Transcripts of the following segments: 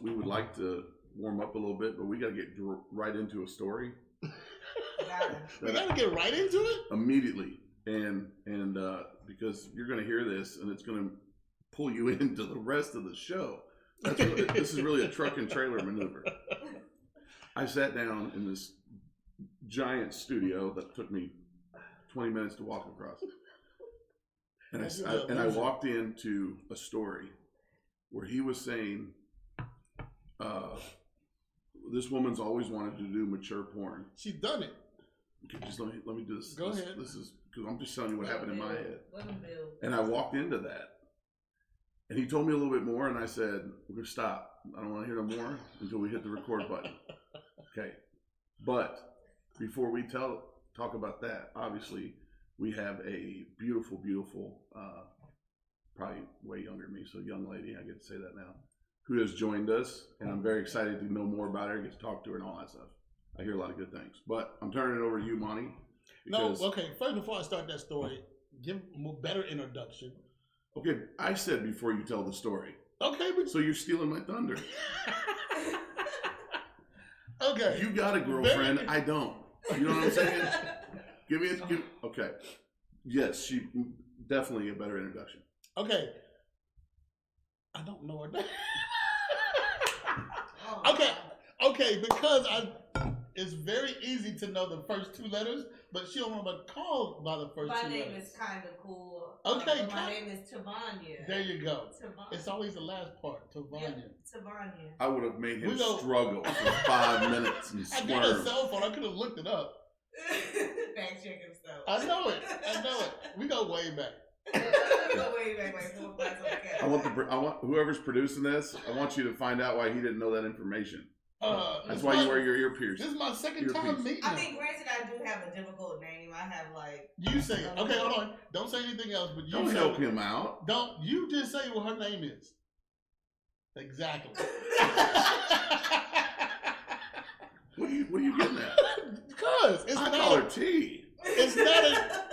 we would like to warm up a little bit, but we got to get right into a story. We got to get right into it immediately, and because you're going to hear this, and it's going to pull you into the rest of the show. This is really a truck and trailer maneuver. I sat down in this giant studio that took me 20 minutes to walk across, and I walked into a story where he was saying, this woman's always wanted to do mature porn. She's done it. Okay, just let me do this. Go ahead. This is because I'm just telling you what happened in my head. And I walked into that, and he told me a little bit more, and I said, "We're gonna stop. I don't want to hear no more until we hit the record button." Okay, but before we talk about that, obviously we have a beautiful, probably way younger than me, so young lady. I get to say that now, who has joined us, and I'm very excited to know more about her, get to talk to her, and all that stuff. I hear a lot of good things, but I'm turning it over to you, Monty. No, okay. First, before I start that story, give a better introduction. Okay, I said before you tell the story. Okay, but so you're stealing my thunder. Okay, you got a girlfriend. I don't. You know what I'm saying? Okay. Yes, she definitely a better introduction. Okay. I don't know her name. Okay, because it's very easy to know the first two letters, but she don't remember called by the first two letters. My name is Kindakhool. Okay. My name is Tvonia. There you go. Tvonia. It's always the last part, Tvonia. Yep, Tvonia. I would have made him struggle for 5 minutes and swerve. I got a cell phone. I could have looked it up. Fact check himself. I know it. We go way back. We go way back, like 4 class on the I want whoever's producing this. I want you to find out why he didn't know that information. That's why you wear your ear pierced. This is my second time meeting him. I mean, granted, I do have a difficult name. I have like. You say it. Okay, hold on. Don't say anything else. But you don't help him out. Don't you just say what her name is? Exactly. What are you getting at? Because it's I call her T. It's not a.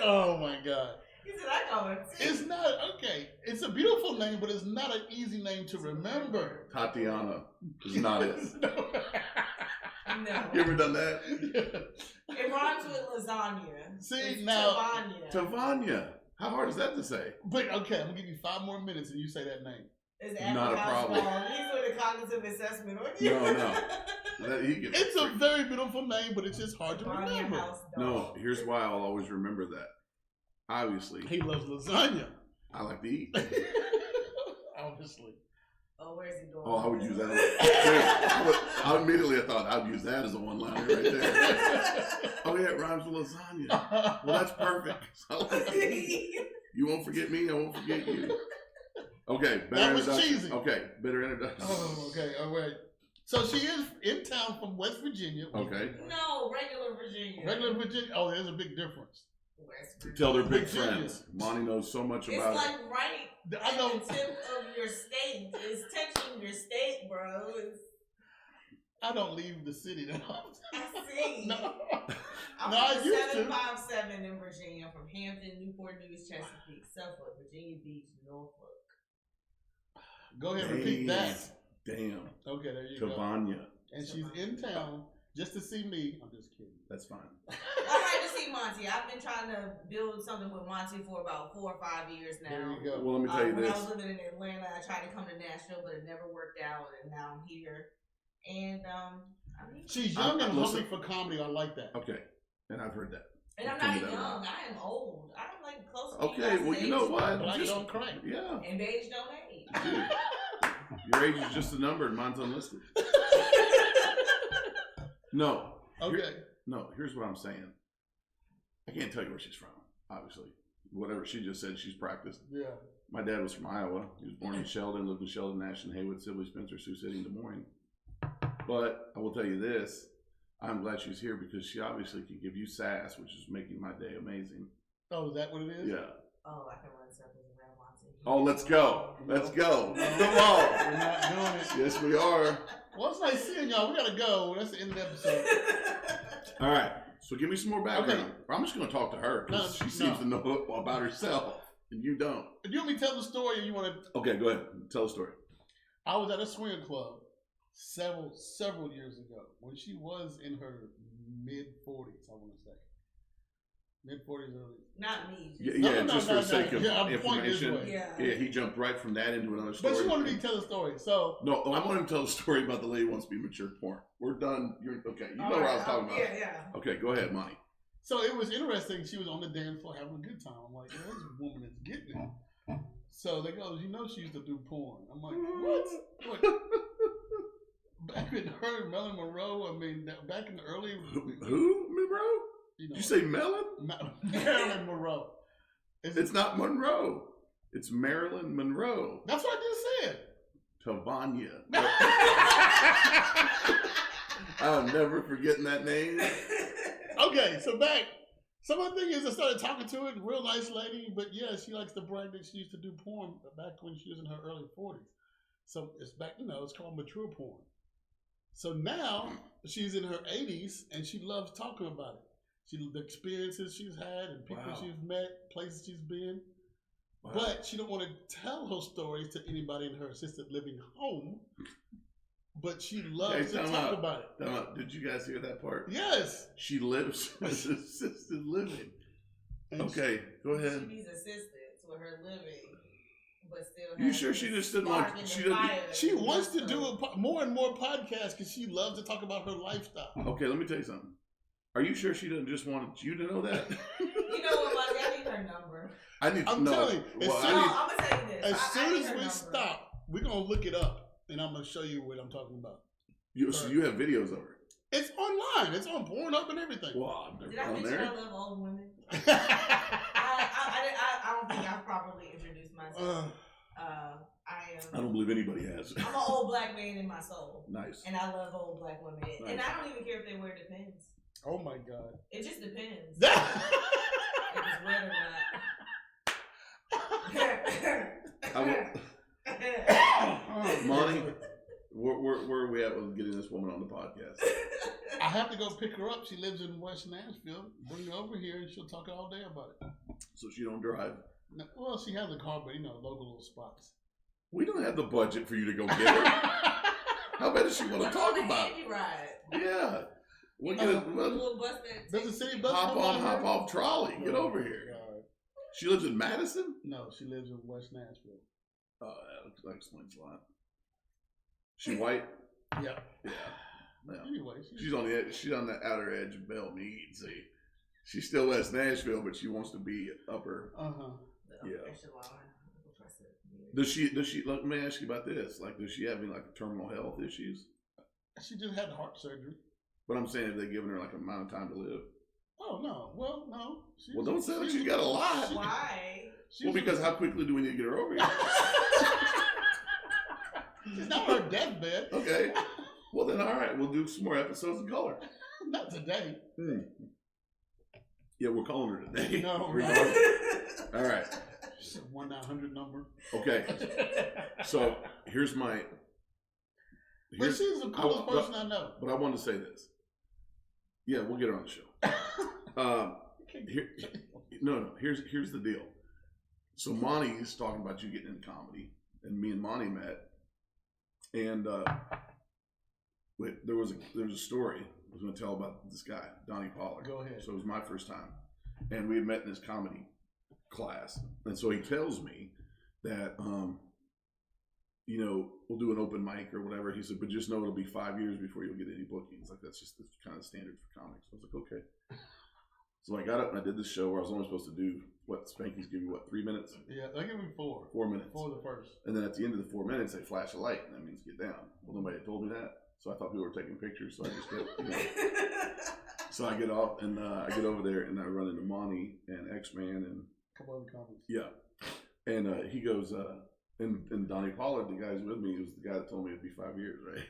Oh my God. He said I call her T. It's not okay. It's a beautiful name, but it's not an easy name to remember. Tatiana is not it. No. You ever done that? It rhymes with lasagna. See, it's now Tvonia. How hard is that to say? But okay, I'm gonna give you 5 more minutes and you say that name. It's not a problem. He's doing a cognitive assessment on you. No. It's a very beautiful name, but it's just hard to remember. No, here's why I'll always remember that. Obviously, he loves lasagna. I like to eat. Obviously. Oh, where's he going? Oh, I would use that. I immediately thought I'd use that as a one-liner right there. Oh yeah, it rhymes with lasagna. Well, that's perfect. You won't forget me. I won't forget you. Okay, better introduction. Cheesy. Okay, better introduction. Oh, okay. All right. So she is in town from West Virginia. Okay. No, regular Virginia. Regular Virginia. Oh, there's a big difference. Tell their big friends. Monty knows so much about it. It's like right I know. at the tip of your state. It's touching your state, bro. I don't leave the city that often. I see. No. I'm I used 757 in Virginia, from Hampton, Newport News, Chesapeake, Suffolk, Virginia Beach, Norfolk. Go ahead and repeat that. Damn. Okay, there you Tvonia. go. And she's in town just to see me. I'm just kidding. That's fine. I like to see Monty. I've been trying to build something with Monty for about 4 or 5 years now. There you go. Well, let me tell you when this. I was living in Atlanta, I tried to come to Nashville, but it never worked out, and now I'm here. And I mean, she's young and hungry for comedy. I like that. Okay, and I've heard that. And I'm not young. I am old. I'm like close to okay, well, you know what? Black don't crack. Yeah. And age don't age. Dude, your age is just a number, and mine's unlisted. No. Okay. No, here's what I'm saying. I can't tell you where she's from, obviously. Whatever she just said, she's practiced. Yeah. My dad was from Iowa. He was born in Sheldon, lived in Sheldon, Ashton, Haywood, Sibley, Spencer, Sioux City, and Des Moines. But I will tell you this. I'm glad she's here because she obviously can give you sass, which is making my day amazing. Oh, is that what it is? Yeah. Oh, I can run circles around Monty. Oh, let's go. Let's go. No. Come on. We're not doing it. Yes, we are. Well, it's nice seeing y'all. We got to go. That's the end of the episode. All right. So give me some more background. Okay. I'm just going to talk to her because she seems to know about herself and you don't. Do you want me to tell the story or you want to? Okay, go ahead. Tell the story. I was at a swinger club several years ago when she was in her mid-40s, I want to say. Mid-40s, early. Not me. Just for the sake of information. Yeah, he jumped right from that into another story. But she wanted me to tell the story, so... No, I want him to tell the story about the lady who wants to be mature porn. We're done. Okay, you know what I was talking about. Yeah. Okay, go ahead, Monty. So it was interesting. She was on the dance floor having a good time. I'm like, this woman is getting it. So they go, she used to do porn. I'm like, what? Back in her and Marilyn Monroe, back in the early... Who? Monroe? Did you say Melon? Marilyn Monroe. It's not Monroe. It's Marilyn Monroe. That's what I just said. Tvonia. I'm never forgetting that name. Okay, so back. Some of the thing is I started talking to her, real nice lady, but yeah, she likes to brag that she used to do porn back when she was in her early 40s. So it's back, it's called mature porn. So now she's in her 80s and she loves talking about it. The experiences she's had and people she's met, places she's been. Wow. But she don't want to tell her stories to anybody in her assisted living home. But she loves to talk about it. Did you guys hear that part? Yes. She lives with assisted living. Okay, go ahead. She needs assistance with her living, but still. You sure she just didn't want? She wants to do more and more podcasts because she loves to talk about her lifestyle. Okay, let me tell you something. Are you sure she doesn't just want you to know that? You know what, Monty? I need her number. I'm telling you. I'm gonna tell you this. As soon as we stop, we're gonna look it up. And I'm going to show you what I'm talking about. So you have videos of her? It's online. It's on Pornhub and everything. Well, did I mention I love old women? I don't think I've properly introduced myself. I don't believe anybody has. I'm an old black man in my soul. Nice. And I love old black women. Nice. And I don't even care if they wear Depends. Oh my God. It just depends. If it's wet or not. Monty, where are we at with getting this woman on the podcast? I have to go pick her up. She lives in West Nashville. Bring her over here and she'll talk all day about it. So she don't drive? No, well, she has a car, but local little spots. We don't have the budget for you to go get her. How bad does she want to talk about it? Ride. Yeah. We'll get a little bus does the city bus hop on, hop off trolley. Get over here. She lives in Madison? No, she lives in West Nashville. Oh, that explains a lot. She white? Yeah. Yeah. Anyway, she's on the edge. She's on the outer edge of Belle Meade. See, she's still West Nashville, but she wants to be upper. Yeah. Does she? Let me ask you about this. Like, does she have any terminal health issues? She just had heart surgery. But I'm saying, have they given her an amount of time to live? Oh no. Well, no. Well, don't say like she's got a lot. Why? Well, because how quickly do we need to get her over here? She's not on her deathbed. Okay. Well, then, all right. We'll do some more episodes in color. Not today. Yeah, we're calling her today. No. All right. She's a 1-900 number. Okay. So, here's my... But she's the coolest person I know. But I want to say this. Yeah, we'll get her on the show. Here's the deal. So Monty's talking about you getting into comedy, and me and Monty met, and there was a story I was going to tell about this guy, Donnie Pollard. Go ahead. So it was my first time, and we had met in his comedy class, and so he tells me that we'll do an open mic or whatever. He said, but just know it'll be 5 years before you'll get any bookings. Like that's kind of standard for comics. I was like, okay. So I got up and I did this show where I was only supposed to do Spanky's give you 3 minutes? Yeah, they give me 4. 4 minutes. 4 the first. And then at the end of the 4 minutes, they flash a light, and that means get down. Well, nobody had told me that, so I thought people were taking pictures. So I just get, So I get off and I get over there and I run into Monty and X-Man and a couple other comics. Yeah, and he goes, and Donnie Pollard, the guy who's with me, was the guy that told me it'd be 5 years, right?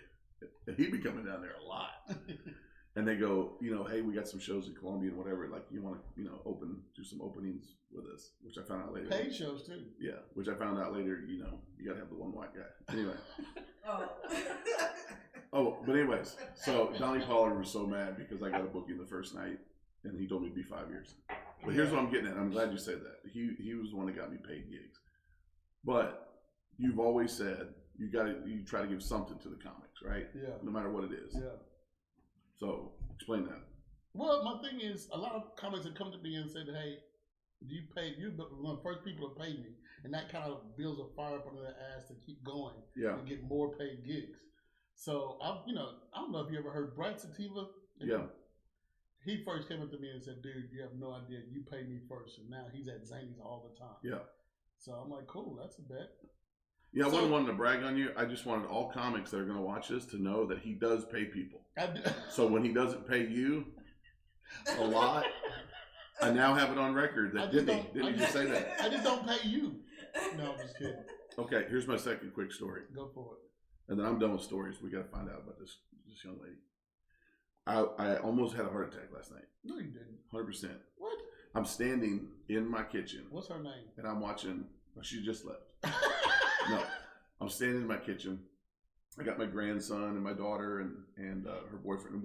And he'd be coming down there a lot. And they go, hey, we got some shows in Columbia and whatever. Like, you want to, do some openings with us, which I found out later. Paid shows too. Yeah, which I found out later. You got to have the one white guy. Anyway. But anyways, so Donnie Pollard was so mad because I got a booking the first night, and he told me it'd be 5 years. But here's what I'm getting at. I'm glad you said that. He was the one that got me paid gigs. But you've always said you try to give something to the comics, right? Yeah. No matter what it is. Yeah. So explain that. Well, my thing is, a lot of comics have come to me and said, "Hey, you one of the first people to pay me," and that kind of builds a fire up under their ass to keep going and get more paid gigs. So I don't know if you ever heard Bright Sativa. Yeah. He first came up to me and said, "Dude, you have no idea. You pay me first," and now he's at Zany's all the time. Yeah. So I'm like, cool, that's a bet. Yeah, I wasn't wanting to brag on you. I just wanted all comics that are going to watch this to know that he does pay people. So when he doesn't pay you a lot, I now have it on record that didn't he just say that? I just don't pay you. No, I'm just kidding. Okay, here's my second quick story. Go for it. And then I'm done with stories. We got to find out about this young lady. I almost had a heart attack last night. No, you didn't. 100%. What? I'm standing in my kitchen. What's her name? And I'm watching. Oh, she just left. No, I'm standing in my kitchen. I got my grandson and my daughter and her boyfriend,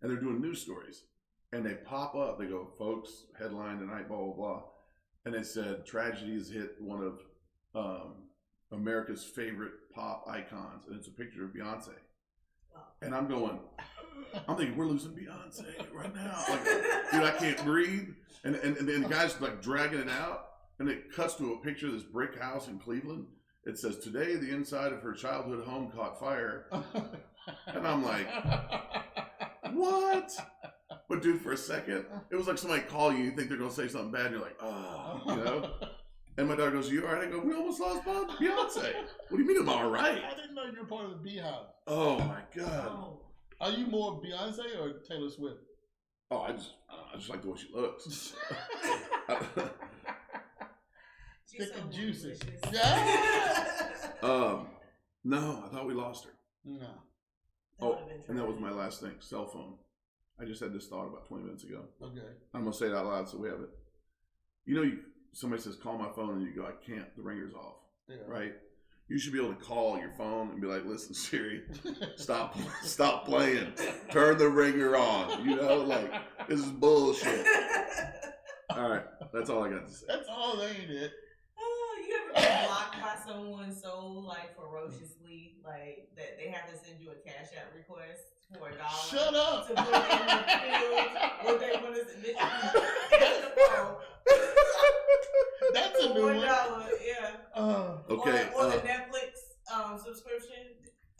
and they're doing news stories. And they pop up. They go, "Folks, headline tonight, blah blah blah," and it said tragedy has hit one of America's favorite pop icons, and it's a picture of Beyonce. And I'm thinking we're losing Beyonce right now. Like, dude, I can't breathe. And then the guy's like dragging it out, and it cuts to a picture of this brick house in Cleveland. It says, "Today, the inside of her childhood home caught fire." And I'm like, what? But dude, for a second, it was like somebody call you think they're going to say something bad, and you're like, oh, And my daughter goes, "You all right?" I go, "We almost lost Beyonce." "What do you mean I'm all right?" I didn't know you were part of the Beehive. Oh, my God. Are you more Beyonce or Taylor Swift? Oh, I just like the way she looks. Thick and juicy. No, I thought we lost her. No. Oh, and that was my last thing. Cell phone. I just had this thought about 20 minutes ago. Okay. I'm gonna say it out loud so we have it. Somebody says, "Call my phone," and you go, "I can't. The ringer's off." Yeah. Right? You should be able to call your phone and be like, "Listen, Siri, stop playing. Turn the ringer on." This is bullshit. All right, that's all I got to say. That's all, ain't it? You ever been blocked by someone so ferociously that they have to send you a Cash App request for $1? Shut up. To put in the field what they want to submit to the phone. That's a new one. $1, yeah. Okay. Or the Netflix subscription.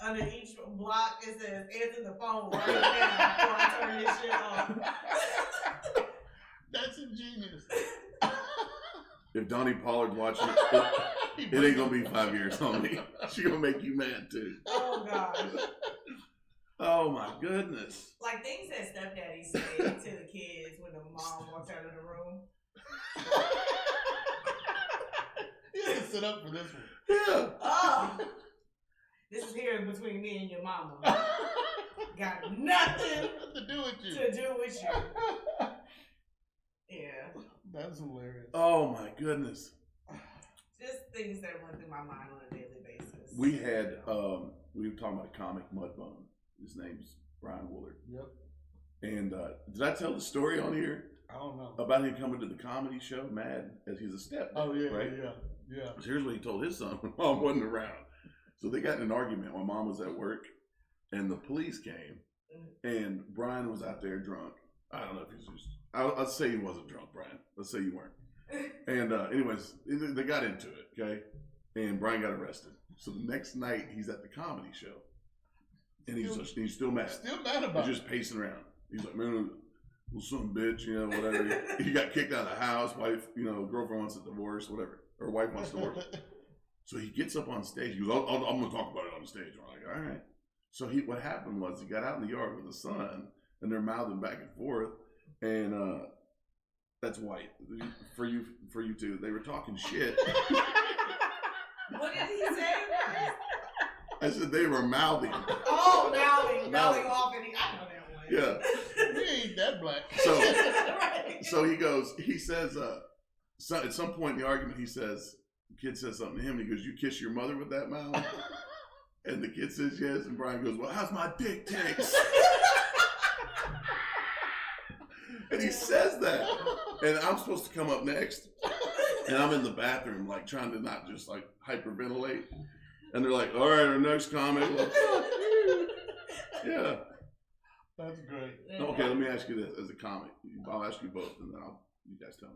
Under each block, it says, "Answer the phone right now before I turn this shit off." That's ingenious. If Donnie Pollard's watching it ain't gonna be 5 years on me. She gonna make you mad too. Oh gosh. Oh my goodness. Like things that stepdaddy say to the kids when the mom walks out of the room. You had to sit up for this one. Yeah. Oh. This is here between me and your mama. Got nothing to do with you. Yeah. That's hilarious. Oh my goodness. Just things that run through my mind on a daily basis. We had we were talking about a comic, Mudbone. His name's Brian Woolard. Yep. And did I tell the story on here? I don't know. About him coming to the comedy show, mad as he's a stepdad. Oh yeah, right? Yeah. So here's what he told his son when mom wasn't around. So they got in an argument when mom was at work, and the police came, and Brian was out there drunk. I don't know if he's just. I'll say he wasn't drunk, Brian. Let's say you weren't. And anyways, they got into it, okay? And Brian got arrested. So the next night, he's at the comedy show, and he's still mad. Still mad about it. He's just pacing around. He's like, "Man, well, some bitch, whatever." He got kicked out of the house. Wife, girlfriend wants a divorce, whatever, or wife wants a divorce. So he gets up on stage. He goes, I'm going to talk about it on stage. I'm like, all right. So what happened was he got out in the yard with his son, and they're mouthing back and forth, and that's white for you two. They were talking shit. What did he say? I said they were mouthing. Oh, mouthing off, and I know that one. Yeah, we ain't that black. So, right. So he says, at some point in the argument, he says. The kid says something to him, and he goes, "You kiss your mother with that mouth?" And the kid says yes, and Brian goes, "Well, how's my dick taste?" And he says that, and I'm supposed to come up next, and I'm in the bathroom, trying to not just hyperventilate, And they're like, all right, our next comic. Like, fuck you. Yeah. That's great. Okay, let me ask you this as a comic. I'll ask you both, and then you guys tell me.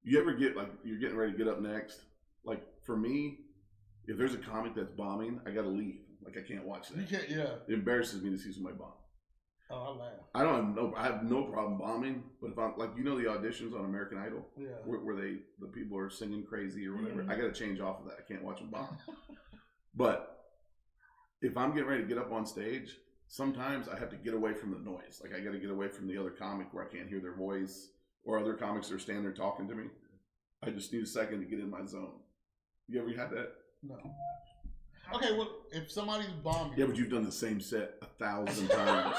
You ever get like you're getting ready to get up next? Like for me, if there's a comic that's bombing, I gotta leave. Like I can't watch that. You can't. Yeah. It embarrasses me to see somebody bomb. Oh, I laugh. I have no problem bombing, but if I'm like the auditions on American Idol, Yeah. where the people are singing crazy or whatever, Mm-hmm. I gotta change off of that. I can't watch them bomb. But if I'm getting ready to get up on stage, sometimes I have to get away from the noise. Like I got to get away from the other comic where I can't hear their voice, or other comics that are standing there talking to me. I just need a second to get in my zone. You ever had that? No. Okay, well, if somebody's bombing, Yeah, but you've done the same set 1,000 times.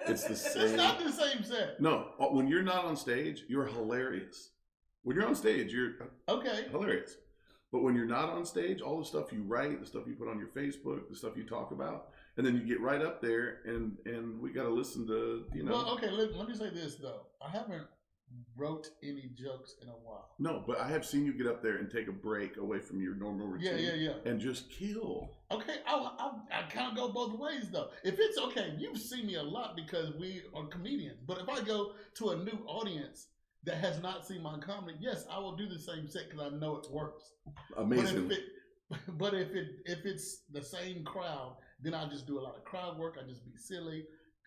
It's the same. it's not the same set. No, when you're not on stage, you're hilarious. When you're on stage, you're Okay. hilarious. But when you're not on stage, all the stuff you write, the stuff you put on your Facebook, the stuff you talk about, and then you get right up there, and we got to listen to, Well, okay, let me say this, though. I haven't wrote any jokes in a while. No, but I have seen you get up there and take a break away from your normal routine. Yeah. And just kill. Okay, I kind of go both ways, though. If it's okay, you've seen me a lot because we are comedians. But if I go to a new audience that has not seen my comedy, yes, I will do the same set because I know it works. Amazing. But if it's the same crowd, then I just do a lot of crowd work. I just be silly.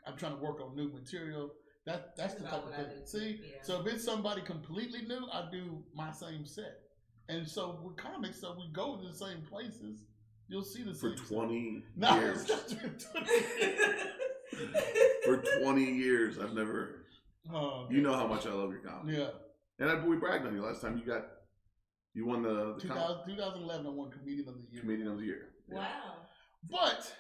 I'm trying to work on new material. That's the type of thing. See, so if it's somebody completely new, I do my same set. And so with comics, so we go to the same places. You'll see the For same 20 set. years. For 20 years, I've never. Oh, okay. You know how much I love your comedy. Yeah. And we bragged on you last time. You won the 2011, I won Comedian of the Year. Comedian of the Year. Wow. But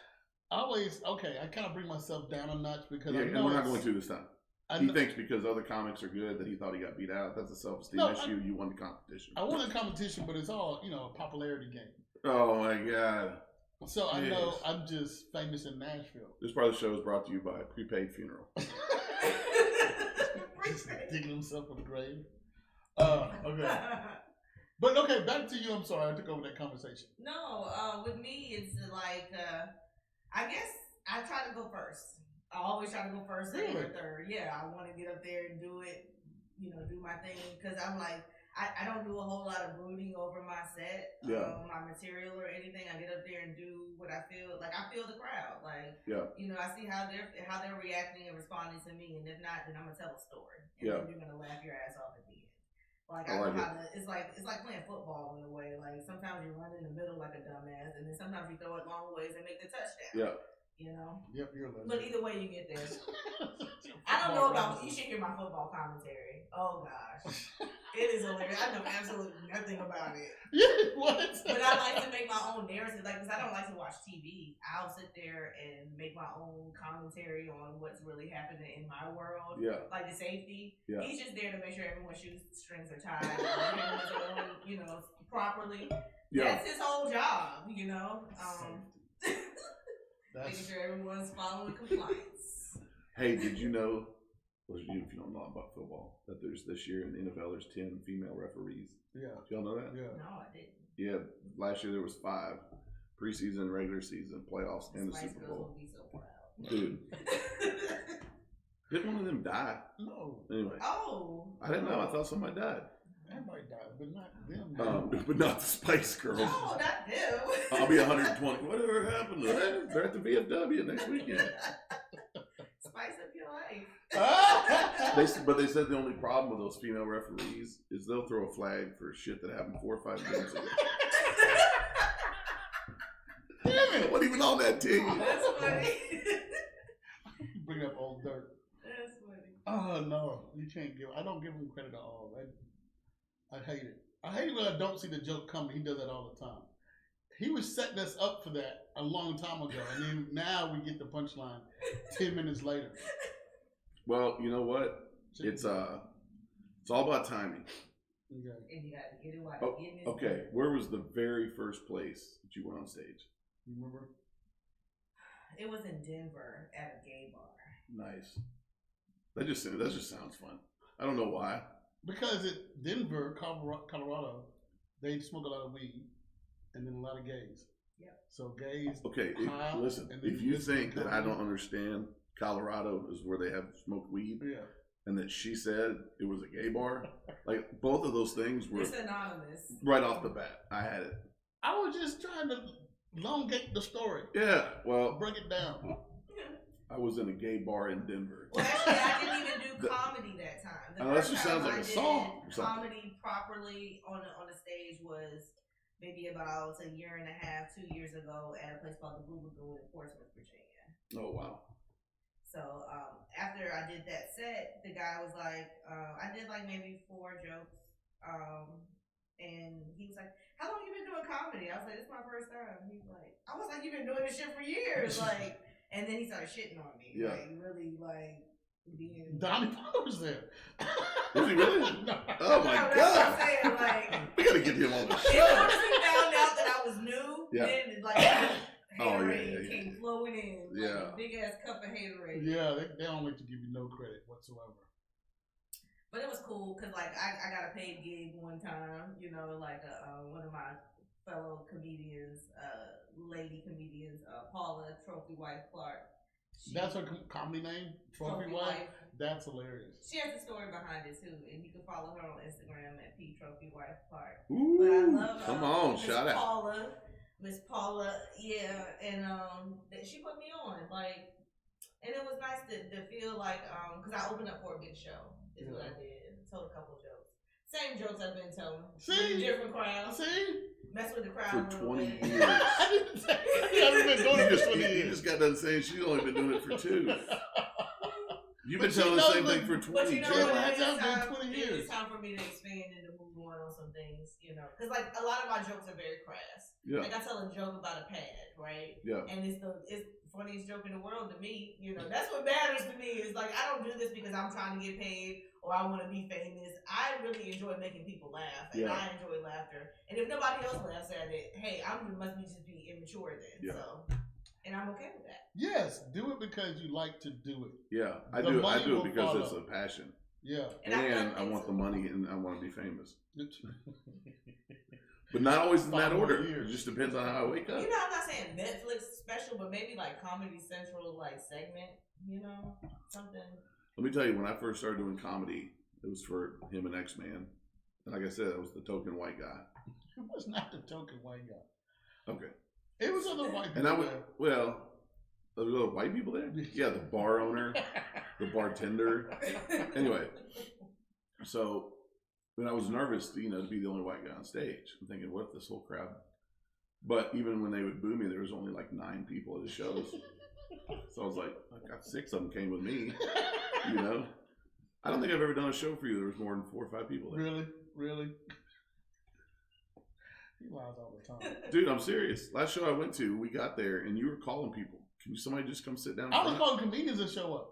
I kind of bring myself down a notch because I And know we're not going to this time. I He know- thinks because other comics are good that he thought he got beat out. That's a self-esteem issue. You won the competition. I won a competition, but it's all, a popularity game. Oh my God. So I Yes. know I'm just famous in Nashville. This part of the show is brought to you by Prepaid Funeral. Just digging himself in the grave. Okay. But okay, back to you. I'm sorry, I took over that conversation. No, with me, it's like, I guess I try to go first. I always try to go first, second, or third. Yeah, I want to get up there and do it, do my thing. Because I'm like, I don't do a whole lot of brooding over my set, my material or anything. I get up there and do what I feel. Like, I feel the crowd. Like, I see how they're reacting and responding to me. And if not, then I'm going to tell a story. And then you're going to laugh your ass off at the end. Like, I know how to, it's like playing football in a way. Like, sometimes you run in the middle like a dumbass, and then sometimes you throw it long ways and make the touchdown. Yeah. Yep, you're a But either way, you get there. I don't know about, you should hear my football commentary. Oh, gosh. It is hilarious. I know absolutely nothing about it. Yeah, what? But I like to make my own narrative, like, because I don't like to watch TV. I'll sit there and make my own commentary on what's really happening in my world. Yeah. Like the safety. Yeah. He's just there to make sure everyone's shoestrings are tied, and everyone's going, properly. Yeah. That's his whole job, making That's sure everyone's following compliance. Hey, did you know, if you don't know about football, that there's this year in the NFL, there's 10 female referees? yeah. Did y'all know that? Yeah. No, I didn't. Yeah, last year there was 5. Preseason, regular season, playoffs, and the Spice Super Girls Bowl. will be so proud. Dude, didn't one of them die? No. Anyway, Oh. I didn't know. I thought somebody died. Everybody died, but not them. But not the Spice Girls. No, not them. I'll be 120. Whatever happened to that? They're at the VFW next weekend. Spice up your life. But they said the only problem with those female referees is they'll throw a flag for shit that happened 4 or 5 games ago. Damn it! What even on that team? That's funny. Bring up old dirt. That's funny. Oh no, you can't give. I don't give him credit at all. I hate it. I hate it when I don't see the joke coming. He does that all the time. He was setting us up for that a long time ago, and then now we get the punchline 10 minutes later. Well, you know what? It's all about timing. Okay. And you got to get it while Oh, getting it. okay. Where was the very first place that you went on stage? You remember? It was in Denver at a gay bar. Nice. That just sounds fun. I don't know why. Because at Denver, Colorado, they smoke a lot of weed. and then a lot of gays. Yep. So gays. Okay, listen. and then If you listen think to that I comedy. don't understand, Colorado is where they have smoked weed, Yeah. and that she said it was a gay bar, like both of those things were It's anonymous. right off the bat. I had it. I was just trying to elongate the story. Yeah, well, Break it down. I was in a gay bar in Denver. Well, actually, I didn't even do comedy that time. The Unless first it sounds time like I a did song or something. comedy properly on a stage was maybe about a year and a half, 2 years ago at a place called the Blue Lagoon in Portsmouth, Virginia. Oh wow. So after I did that set, the guy was like, I did like maybe 4 jokes, and he was like, "How long you been doing comedy?" I was like, "This is my first time." He was like, "I was like, you've been doing this shit for years," like, and then he started shitting on me, Yeah. like really like being. Donnie was there. Was he really? No. Oh my That's what god. I'm saying, like. We gotta get him on the As show. soon as he found out that I was new, Yeah. then like Oh, haterade yeah. came flowing in, Yeah. like a big ass cup of haterade. Yeah, they don't like to give you no credit whatsoever. But it was cool because like I got a paid gig one time, you know, like one of my fellow comedians, lady comedians, Paula Trophy Wife Clark. That's her comedy name, Trophy Wife. That's hilarious. She has a story behind it too, and you can follow her on Instagram at P Trophy Wife Clark. Ooh, But I love come on, Miss shout out. Paula. Miss Paula, yeah, and she put me on, like, and it was nice to feel like, because I opened up for a big show, is what I did. Told a couple jokes, same jokes I've been telling. See? Different crowds. See? Mess with the crowd For a little 20 bit. years. I didn't say you haven't been doing it for 20 You years. just got done saying she's only been doing it for 2. You've been But she telling the knows same that- thing for 20 But you know years. what? Yeah, It that's is been time, 20 it years. is time for me to expand and to move on some things, you know, because like a lot of my jokes are very crass. Yeah, Like I tell a joke about a pad, right? yeah, And it's the funniest joke in the world to me. You know, that's what matters to me. Is like I don't do this because I'm trying to get paid or I want to be famous. I really enjoy making people laugh, and Yeah. I enjoy laughter. And if nobody else laughs at it, hey, I must be just be immature then. Yeah. So, and I'm okay with that. Yes, do it because you like to do it. yeah. I The do money it will because follow. it's a passion, Yeah. And I and feel I want the it's- money, and I want to be famous. But not always in that 5 more order. years. It just depends on how I wake up. You know, I'm not saying Netflix special, but maybe like Comedy Central like segment. You know, something. Let me tell you, when I first started doing comedy, it was for him and X-Man. And like I said, I was the token white guy. It was not the token white guy. Okay. It was other white people. And I went, there. well, there were other white people there? Yeah, the bar owner, the bartender. Anyway, so when I was nervous, to be the only white guy on stage, I'm thinking, what if this whole crowd? But even when they would boo me, there was only like 9 people at the shows. So I was like, I got 6 of them came with me, I don't think I've ever done a show for you. There was more than 4 or 5 people there. Really? He lies all the time. Dude, I'm serious. Last show I went to, we got there and you were calling people. Can somebody just come sit down? I was calling comedians that show up.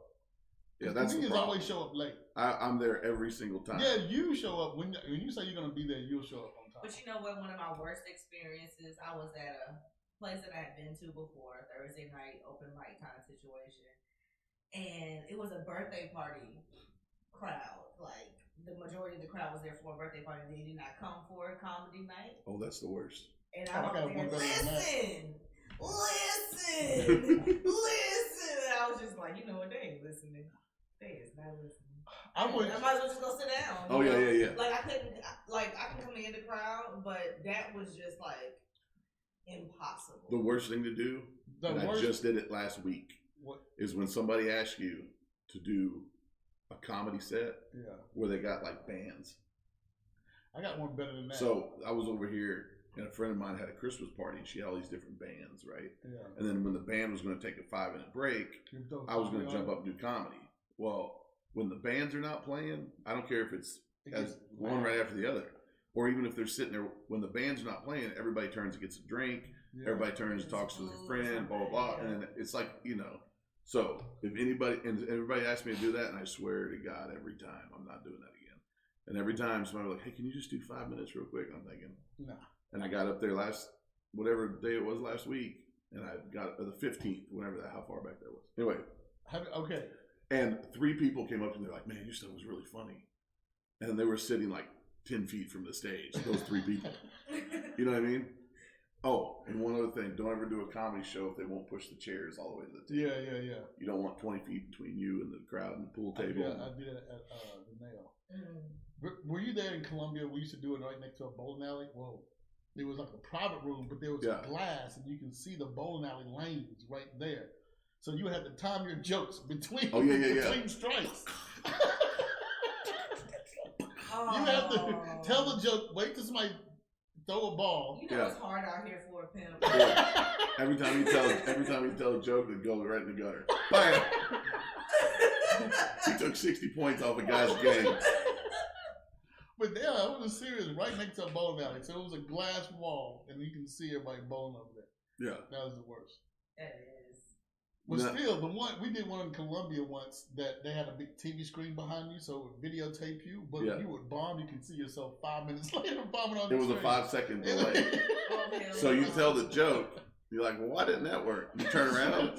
Yeah, that's the comedians problem. always show up late. I'm there every single time. Yeah, you show up when you say you're gonna be there. You'll show up on time. But you know what? One of my worst experiences, I was at a place that I had been to before, Thursday night, open mic kind of situation. And it was a birthday party crowd. Like, the majority of the crowd was there for a birthday party. They did not come for a comedy night. Oh, that's the worst. And Oh, I I'm got up one there, better than that. listen. And I was just like, you know what? They ain't listening. They is not listening. I would. I might as well just go sit down. Oh, you know? yeah. Like I can command the crowd, but that was just like impossible. The worst thing to do, and I just did it last week, is when somebody asks you to do a comedy set where they got like bands. I got one better than that. So I was over here and a friend of mine had a Christmas party and she had all these different bands, right? Yeah. And then when the band was going to take a 5-minute break, I was going to jump up and do comedy. Well, when the bands are not playing, I don't care if it's as one right after the other, or even if they're sitting there when the band's not playing, everybody turns and gets a drink. Yeah. Everybody turns and talks to their friend, blah, blah, blah. Yeah. And then it's like, so if anybody, and everybody asks me to do that, and I swear to God, every time I'm not doing that again. And every time somebody was like, hey, can you just do 5 minutes real quick? I'm thinking, no. And I got up there whatever day it was last week, and I got the 15th, how far back that was. Anyway. Okay. And 3 people came up to me, they're like, man, your stuff was really funny. And they were sitting like 10 feet from the stage, those 3 people. You know what I mean? Oh, and one other thing, don't ever do a comedy show if they won't push the chairs all the way to the table. Yeah. You don't want 20 feet between you and the crowd and the pool table. I did it at the Nail. Were you there in Columbia? We used to do it right next to a bowling alley. Whoa. It was like a private room, but there was glass, and you can see the bowling alley lanes right there. So you had to time your jokes between between strikes. You have to tell the joke, wait till somebody throw a ball. You know it's hard out here for a pimp. Yeah. Every time you tell a joke, it goes right in the gutter. Bam! He took 60 points off a guy's game. But yeah, it was serious, right next to a bowling alley. So it was a glass wall, and you can see everybody bowling over there. Yeah. That was the worst. That is. But still, we did one in Columbia once that they had a big TV screen behind you, so it would videotape you. But if you would bomb, you can see yourself 5 minutes later bombing on the screen. It was a 5-second delay. So you tell the joke, you're like, well, why didn't that work? You turn around.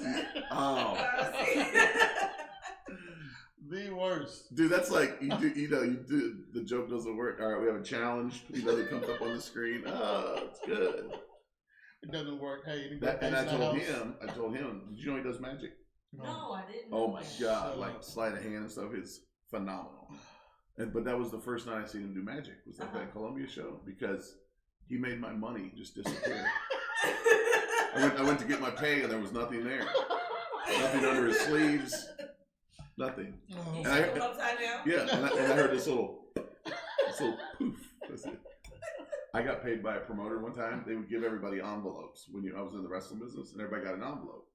The worst. Dude, that's like, you do, the joke doesn't work. All right, we have a challenge. It comes up on the screen. Oh, it's good. It doesn't work. Hey, and I told him, did you know he does magic? No, I didn't. Oh my God, like sleight of hand and stuff is phenomenal. But that was the first night I seen him do magic, was at that Columbia show, because he made my money just disappear. I went to get my pay and there was nothing there. Nothing under his sleeves. Nothing. And upside down? Yeah, and I heard this little poof. That's it. I got paid by a promoter one time. They would give everybody envelopes I was in the wrestling business, and everybody got an envelope.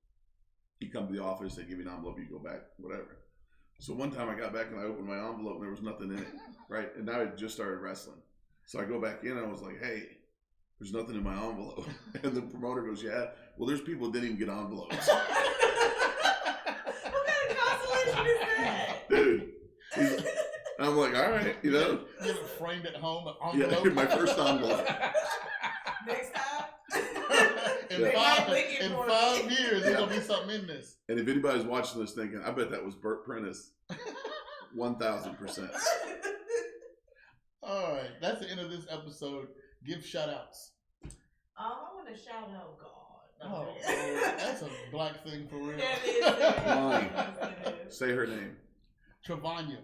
You come to the office, they give you an envelope, you go back, whatever. So one time I got back and I opened my envelope and there was nothing in it, right? And now I just started wrestling. So I go back in and I was like, hey, there's nothing in my envelope. And the promoter goes, yeah, well, there's people that didn't even get envelopes. What kind of consolation is that? Dude. I'm like, all right, You have it framed at home, an envelope. Yeah, my first envelope. Next time? In 5 years, there's going to be something in this. And if anybody's watching this thinking, I bet that was Burt Prentice, 1,000%. All right, that's the end of this episode. Give shout outs. I want to shout out God. Oh, that's a black thing for real. That is. Say her name. Tvonia.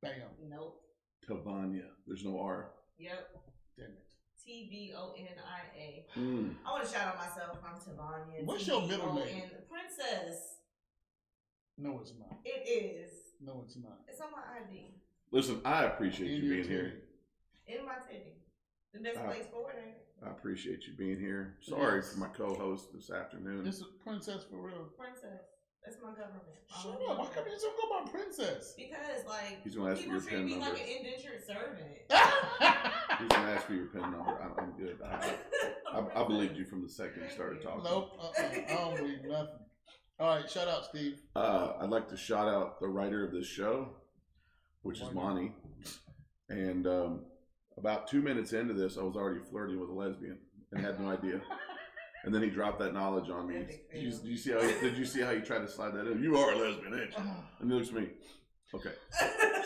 Bam. Nope. Tvonia. There's no R. Yep. Damn it. Tvonia. I Mm. want to shout out myself. I'm Tvonia. What's your middle name? Princess. No, it's not. It is. No, it's not. It's on my ID. Listen, I appreciate you being here. In my titty. The best place for it, ain't it? I appreciate you being here. Sorry for my co-host this afternoon. This is Princess for real. Princess. That's my government. Shut up. Why come you just go by Princess? Because, he's gonna ask for your people treat PIN me number. like an indentured servant. He's gonna ask for your PIN number. I'm good. I believed you from the second you started talking. Nope. I don't believe nothing. All right. Shout out, Steve. I'd like to shout out the writer of this show, which is Monty. And about 2 minutes into this, I was already flirting with a lesbian and had no idea. And then he dropped that knowledge on me. Did you see how he tried to slide that in? You are a lesbian, ain't you? And he looks at me. Okay.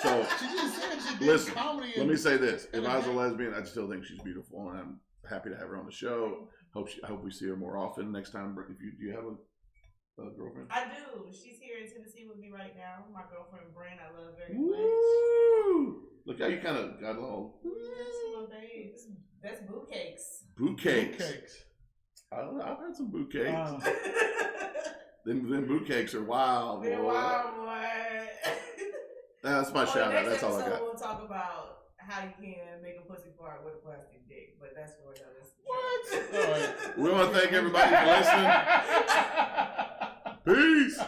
So she just said she did listen, comedy. Let me say this. If I was a lesbian, I'd still think she's beautiful, and I'm happy to have her on the show. I hope we see her more often next time. Do you have a girlfriend? I do. She's here in Tennessee with me right now. My girlfriend, Brand. I love very much. Woo! Look how you kind of got along. That's boot cakes. Boot cakes. I've had some boot cakes. Them boot cakes are wild, boy. They're wild, boy. That's my shout out. That's all I got. We'll talk about how you can make a pussy fart with a plastic dick, but that's for another. What? All right. We want to thank everybody for listening. Peace.